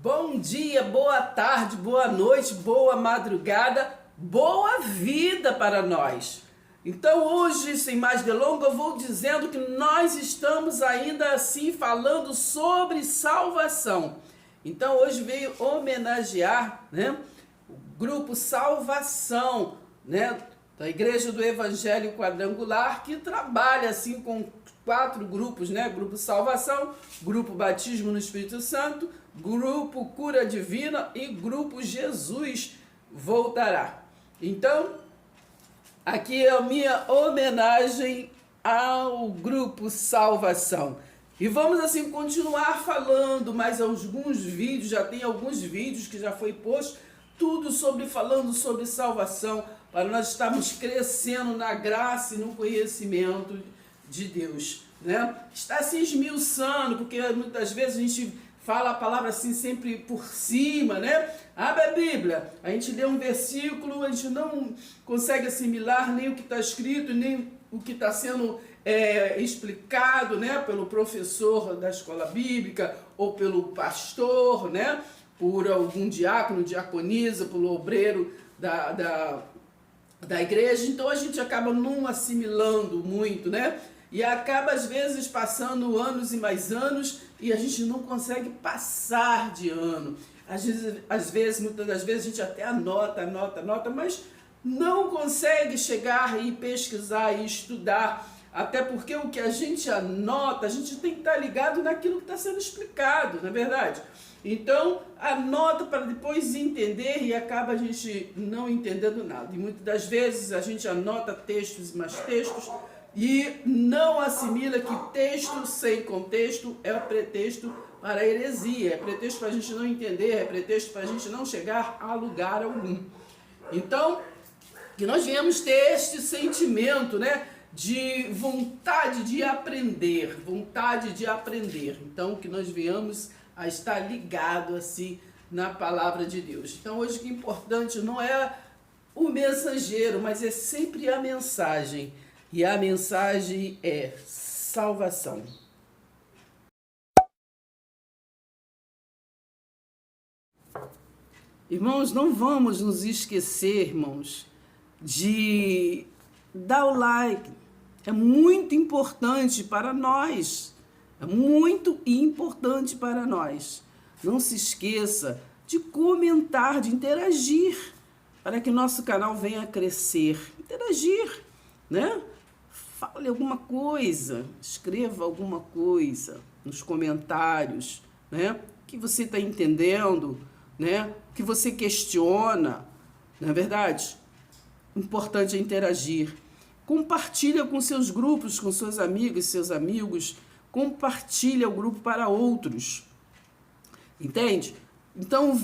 Bom dia, boa tarde, boa noite, boa madrugada, boa vida para nós. Então hoje, sem mais delongas, eu vou dizendo que nós estamos ainda assim falando sobre salvação. Então hoje veio homenagear, o grupo Salvação, da Igreja do Evangelho Quadrangular, que trabalha assim com 4 grupos, Grupo Salvação, Grupo Batismo no Espírito Santo, Grupo Cura Divina e Grupo Jesus Voltará. Então, aqui é a minha homenagem ao Grupo Salvação. E vamos assim continuar falando mais alguns vídeos, já tem alguns vídeos que já foi posto, tudo falando sobre salvação, para nós estarmos crescendo na graça e no conhecimento de Deus, Está se esmiuçando, porque muitas vezes a gente fala a palavra assim sempre por cima, Abre a Bíblia, a gente lê um versículo, a gente não consegue assimilar nem o que está escrito, nem o que está sendo explicado, pelo professor da escola bíblica, ou pelo pastor, por algum diácono, diaconisa, pelo obreiro da igreja. Então a gente acaba não assimilando muito, E acaba às vezes passando anos e mais anos e a gente não consegue passar de ano. Muitas das vezes a gente até anota, mas não consegue chegar e pesquisar e estudar. Até porque o que a gente anota, a gente tem que estar ligado naquilo que está sendo explicado, não é verdade? Então, anota para depois entender e acaba a gente não entendendo nada. E muitas das vezes a gente anota textos e mais textos e não assimila que texto sem contexto é pretexto para a heresia, é pretexto para a gente não entender, é pretexto para a gente não chegar a lugar algum. Então, que nós viemos ter este sentimento, de vontade de aprender, Então, que nós viemos a estar ligado assim na palavra de Deus. Então, hoje o que é importante não é o mensageiro, mas é sempre a mensagem. E a mensagem é salvação. Irmãos, não vamos nos esquecer, irmãos, de dar o like. É muito importante para nós. É muito importante para nós. Não se esqueça de comentar, de interagir, para que nosso canal venha a crescer. Interagir, Fale alguma coisa, escreva alguma coisa nos comentários, que você está entendendo, que você questiona, não é verdade? Importante é interagir. Compartilha com seus grupos, com seus amigos, seus amigos, compartilha o grupo para outros, entende? Então,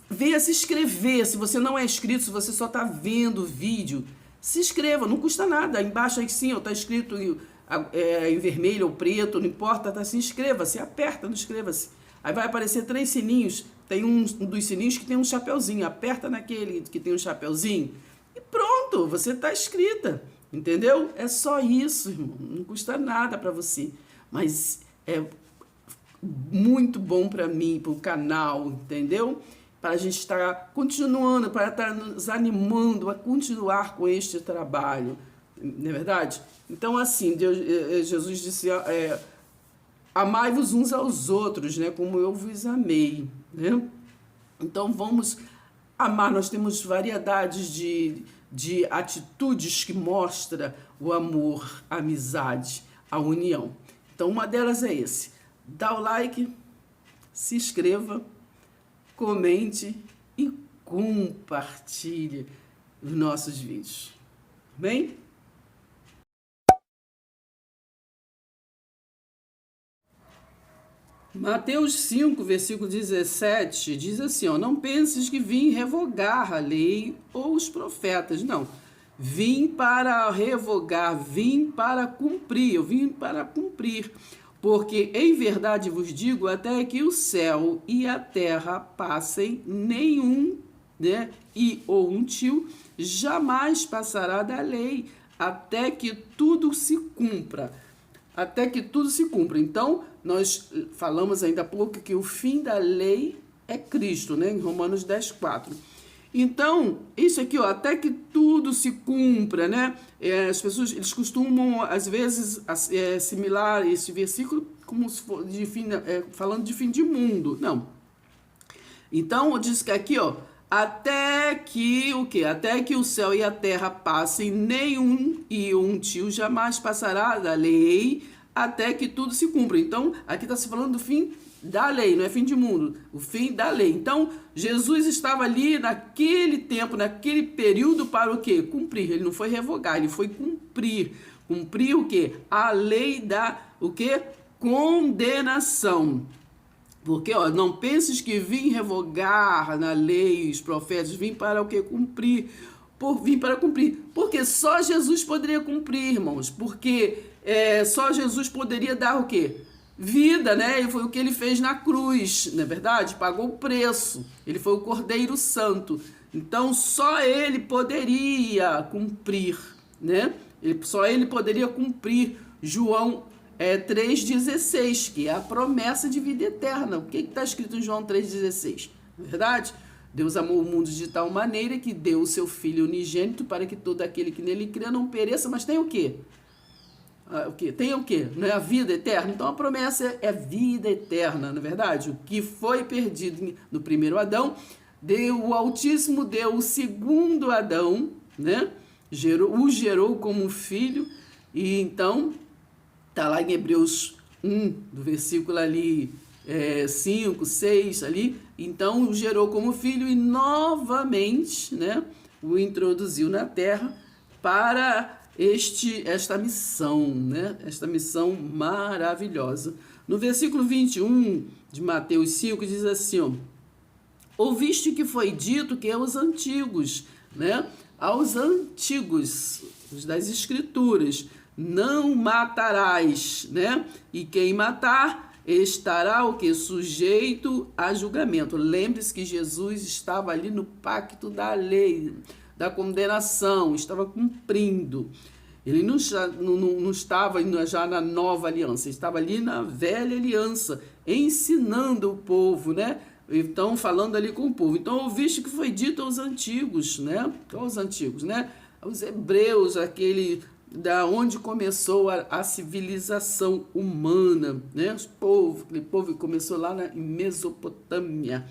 venha se inscrever, se você não é inscrito, se você só está vendo o vídeo, se inscreva, não custa nada. Embaixo aí sim, está escrito em vermelho ou preto, não importa, se inscreva-se, aperta no inscreva-se. Aí vai aparecer 3 sininhos, tem um dos sininhos que tem um chapeuzinho, aperta naquele que tem um chapeuzinho e pronto, você está inscrita, entendeu? É só isso, irmão, não custa nada para você, mas é muito bom para mim, para o canal, entendeu? Para a gente estar continuando, para estar nos animando a continuar com este trabalho, não é verdade? Então, assim, Jesus disse, amai-vos uns aos outros, como eu vos amei, Então, vamos amar, nós temos variedades de atitudes que mostram o amor, a amizade, a união. Então, uma delas é esse, dá o like, se inscreva, comente e compartilhe os nossos vídeos. Bem? Mateus 5, versículo 17, diz assim, não penses que vim revogar a lei ou os profetas, não. Vim para revogar, vim para cumprir, eu vim para cumprir. Porque em verdade vos digo, até que o céu e a terra passem, nenhum ou um tio jamais passará da lei, até que tudo se cumpra. Então, nós falamos ainda há pouco que o fim da lei é Cristo, né? Em Romanos 10:4. Então, isso aqui, ó, até que tudo se cumpra, né? As pessoas, eles costumam, às vezes, assimilar esse versículo como se for falando de fim de mundo. Não. Então, diz que aqui, ó, até que o quê? Até que o céu e a terra passem, nenhum e um tio jamais passará da lei, até que tudo se cumpra. Então, aqui está se falando do fim da lei, não é fim de mundo, o fim da lei. Então, Jesus estava ali naquele tempo, naquele período para o quê? Cumprir. Ele não foi revogar, ele foi cumprir. Cumprir o quê? A lei da, o quê? Condenação. Porque, ó, não penses que vim revogar na lei os profetas, vim para o quê? Cumprir. Vim para cumprir. Porque só Jesus poderia cumprir, irmãos. Porque só Jesus poderia dar o quê? Vida, né? E foi o que ele fez na cruz, não é verdade? Pagou o preço. Ele foi o Cordeiro Santo. Então, só ele poderia cumprir, né? Só ele poderia cumprir João 3,16, que é a promessa de vida eterna. O que está escrito em João 3,16? Não é verdade? Deus amou o mundo de tal maneira que deu o seu Filho unigênito para que todo aquele que nele crê não pereça, mas tenha o quê? Tem o quê? Não é a vida eterna? Então a promessa é vida eterna, não é verdade? O que foi perdido no primeiro Adão, o Altíssimo deu o segundo Adão, né? O gerou como filho, e então, está lá em Hebreus 1, do versículo ali 5, 6 ali, então o gerou como filho e novamente, né, o introduziu na terra para esta missão, né? Esta missão maravilhosa. No versículo 21 de Mateus 5 diz assim, ó, ouviste que foi dito que aos antigos, né? Aos antigos, os das escrituras, não matarás, né? E quem matar estará o que? Sujeito a julgamento. Lembre-se que Jesus estava ali no pacto da lei, da condenação, estava cumprindo. Ele não estava já na nova aliança, ele estava ali na velha aliança, ensinando o povo, né? Então, falando ali com o povo. Então, ouviste que foi dito aos antigos, né? Aos antigos, né? Aos hebreus, da onde começou a civilização humana, né? Aquele povo que começou lá em Mesopotâmia.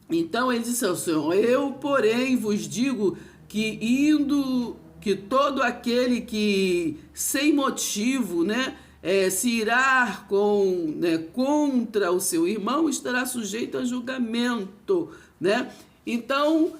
Então ele disse ao Senhor, eu, porém, vos digo que todo aquele que, sem motivo, né, se irá contra o seu irmão, estará sujeito a julgamento, né? Então,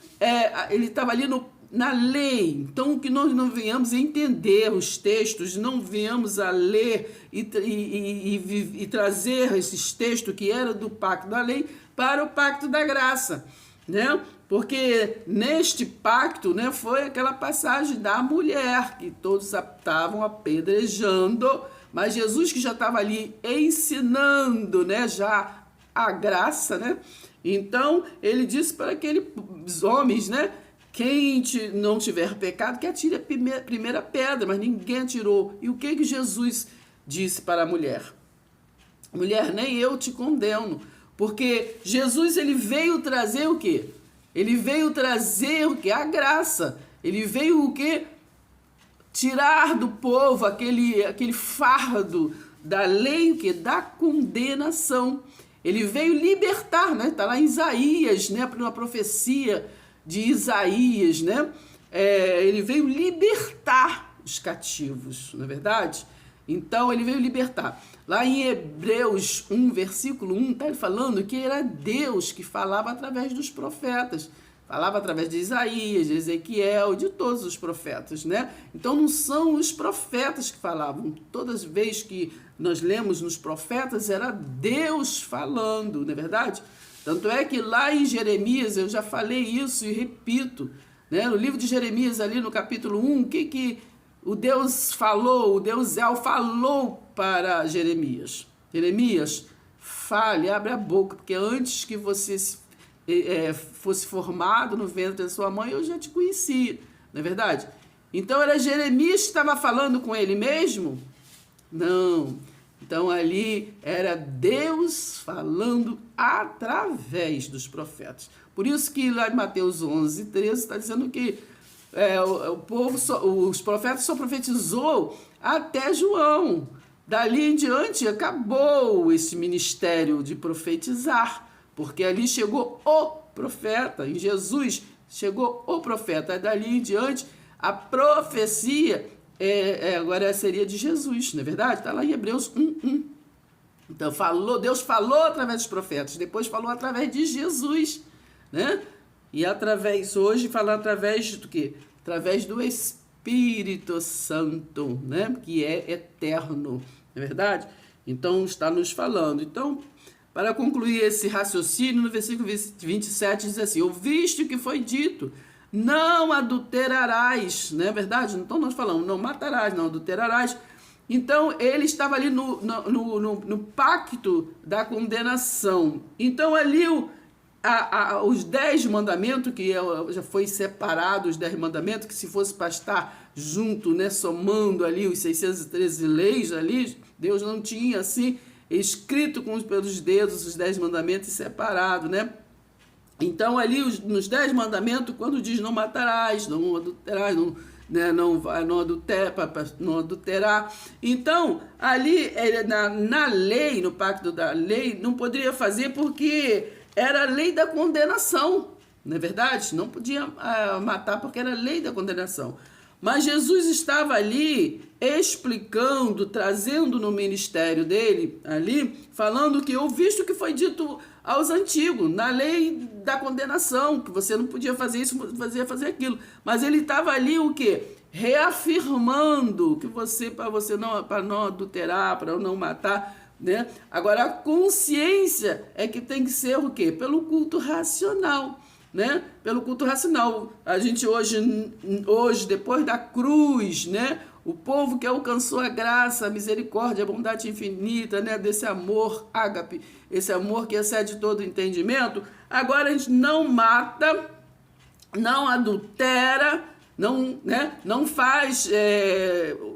ele estava ali na lei. Então, que nós não venhamos a entender os textos, não venhamos a ler e trazer esses textos que eram do pacto da lei para o pacto da graça, né? Porque neste pacto, né, foi aquela passagem da mulher que todos estavam apedrejando, mas Jesus que já estava ali ensinando, né, já a graça, né? Então, ele disse para aqueles homens, né, quem não tiver pecado, que atire a primeira pedra, mas ninguém atirou. E o que Jesus disse para a mulher? Mulher, nem eu te condeno. Porque Jesus, ele veio trazer o quê? Ele veio trazer o quê? A graça. Ele veio o quê? Tirar do povo aquele fardo da lei, o quê? Da condenação. Ele veio libertar, né? Está lá em Isaías, né? Uma profecia de Isaías, né? Ele veio libertar os cativos, não é verdade? Então, ele veio libertar. Lá em Hebreus 1, versículo 1, está ele falando que era Deus que falava através dos profetas. Falava através de Isaías, de Ezequiel, de todos os profetas, né? Então, não são os profetas que falavam. Todas as vezes que nós lemos nos profetas, era Deus falando, não é verdade? Tanto é que lá em Jeremias, eu já falei isso e repito, né? No livro de Jeremias, ali no capítulo 1, o que o Deus falou, o Deus El falou para Jeremias? Jeremias, fale, abre a boca, porque antes que você fosse formado no ventre da sua mãe, eu já te conheci, não é verdade? Então era Jeremias que estava falando com ele mesmo? Não. Então ali era Deus falando através dos profetas. Por isso que lá em Mateus 11, 13 está dizendo que o povo, os profetas só profetizou até João. Dali em diante acabou esse ministério de profetizar, porque ali chegou o profeta, em Jesus chegou o profeta. Dali em diante a profecia agora seria de Jesus, não é verdade? Está lá em Hebreus 1:1. Então Deus falou através dos profetas, depois falou através de Jesus, né? E hoje fala através do quê? Através do Espírito Santo, né? Que é eterno, não é verdade? Então está nos falando. Então, para concluir esse raciocínio, no versículo 27 diz assim: ouviste o que foi dito, não adulterarás, não é verdade? Então nós falamos, não matarás, não adulterarás. Então ele estava ali no pacto da condenação. Então ali os 10 mandamentos, que já foi separado os 10 mandamentos, que se fosse para estar junto, né, somando ali os 613 leis ali, Deus não tinha assim escrito pelos dedos os 10 mandamentos separado, né? Então ali nos 10 mandamentos, quando diz não matarás, não adulterarás, não adulterar. Então ali na lei, no pacto da lei, não poderia fazer porque era a lei da condenação, não é verdade? Não podia matar porque era a lei da condenação. Mas Jesus estava ali explicando, trazendo no ministério dele, ali, falando que ouviste o que foi dito aos antigos, na lei da condenação, que você não podia fazer isso, fazer aquilo. Mas ele estava ali o quê? Reafirmando que para não adulterar, para não matar, né? Agora a consciência é que tem que ser o quê? Pelo culto racional, né? Pelo culto racional. A gente hoje depois da cruz, né? O povo que alcançou a graça, a misericórdia, a bondade infinita, né? Desse amor ágape, esse amor que excede todo entendimento, agora a gente não mata, não adultera, não, né? Não faz,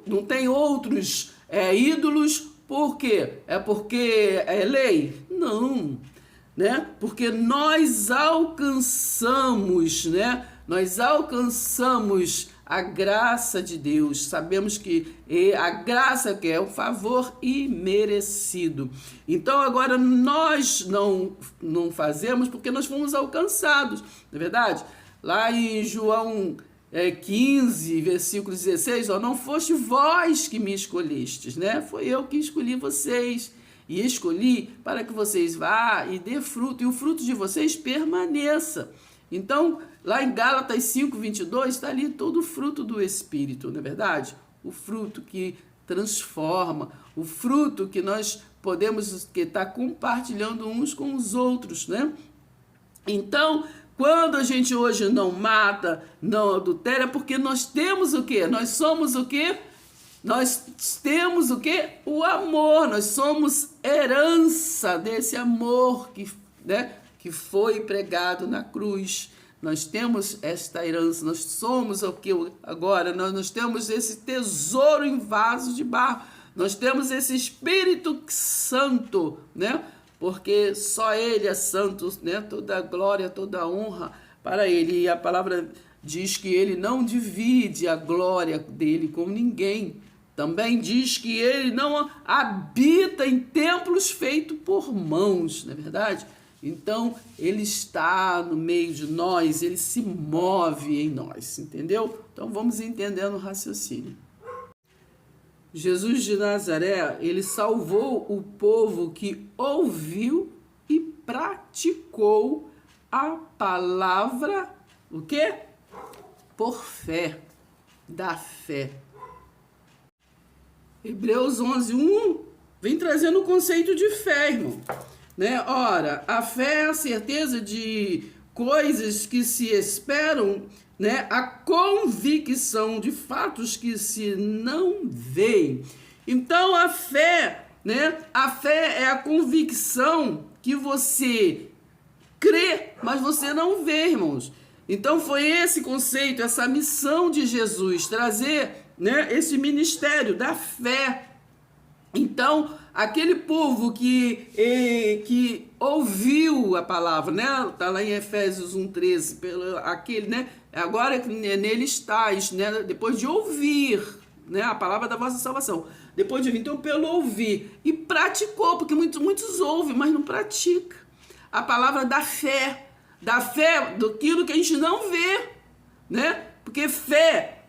não tem outros ídolos. Por quê? É porque é lei? Não, né? Porque nós alcançamos, né? Nós alcançamos a graça de Deus. Sabemos que a graça que é um favor imerecido. Então agora nós não fazemos porque nós fomos alcançados, não é verdade? Lá em João 15, versículo 16, não foste vós que me escolhestes, né? Foi eu que escolhi vocês. E escolhi para que vocês vá e dê fruto, e o fruto de vocês permaneça. Então, lá em Gálatas 5:22, está ali todo o fruto do Espírito, não é verdade? O fruto que transforma, o fruto que nós podemos estar compartilhando uns com os outros, né? Então, quando a gente hoje não mata, não adultera, é porque nós temos o quê? Nós somos o quê? Nós temos o quê? O amor. Nós somos herança desse amor que foi pregado na cruz. Nós temos esta herança. Nós somos o que agora? Nós temos esse tesouro em vaso de barro. Nós temos esse Espírito Santo, né? Porque só Ele é santo, né? Toda a glória, toda a honra para Ele. E a palavra diz que Ele não divide a glória dele com ninguém. Também diz que Ele não habita em templos feitos por mãos, não é verdade? Então, Ele está no meio de nós, Ele se move em nós, entendeu? Então, vamos entendendo o raciocínio. Jesus de Nazaré, Ele salvou o povo que ouviu e praticou a palavra, o quê? Por fé, da fé. Hebreus 11:1 vem trazendo o conceito de fé, irmão. Né? Ora, a fé é a certeza de coisas que se esperam, né? A convicção de fatos que se não veem. Então, a fé, né? A fé é a convicção que você crê, mas você não vê, irmãos. Então, foi esse conceito, essa missão de Jesus, trazer, né, esse ministério da fé. Então, aquele povo que ouviu a palavra, né? Está lá em Efésios 1:13, né? Agora nele estáis, né? Depois de ouvir, né? A palavra da vossa salvação. Depois de ouvir, então pelo ouvir. E praticou, porque muitos ouvem, mas não pratica. A palavra da fé daquilo que a gente não vê, né? Porque fé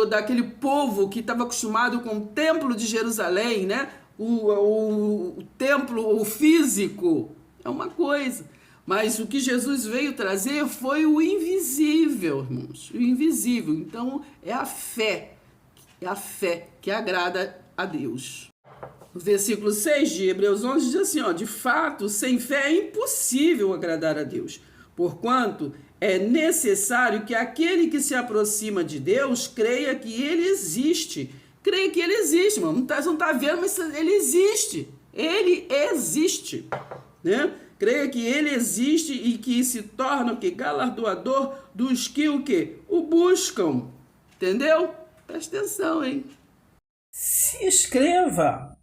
daquele povo que estava acostumado com o templo de Jerusalém, né? O templo, o físico, é uma coisa. Mas o que Jesus veio trazer foi o invisível, irmãos. O invisível. Então, é a fé que agrada a Deus. O versículo 6 de Hebreus 11 diz assim, ó, de fato, sem fé é impossível agradar a Deus, porquanto é necessário que aquele que se aproxima de Deus creia que ele existe. Creia que ele existe, mano. Não tá vendo, mas ele existe. Ele existe, né? Creia que ele existe e que se torna o quê? Galardoador dos que o quê? O buscam. Entendeu? Presta atenção, hein? Se inscreva,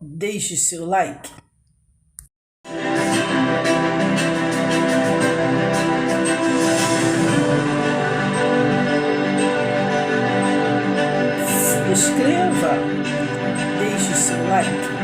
deixe seu like. Se inscreva, deixe seu like.